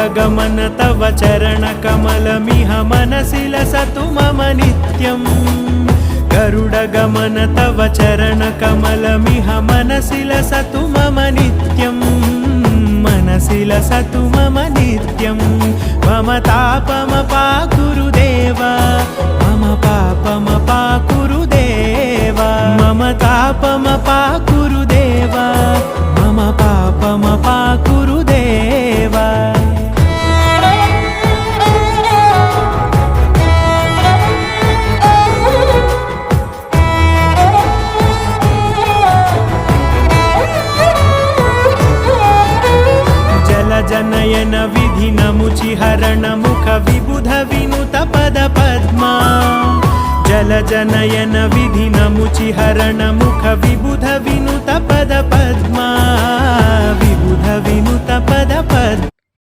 गरुडगमन तव चरणकमलमिह मनसि लसतु मम नित्यम् गरुडगमन तव चरणकमलमिह मनसि लसतु मम नित्यम् मनसि लसतु मम नित्यम् मम तापमपाकुरुदेव मम पापमपाकुरुदेव मम तापमपाकुरुदेव मम पापमपाकुरुदेव जनयन विधिनमुचिहरण मुख विबुध विनुत पद पद्मा जलजनयन विधिनमुचिहरण मुख विबुध विनुत पद पद्मा विबुध विनुत पद पद्मा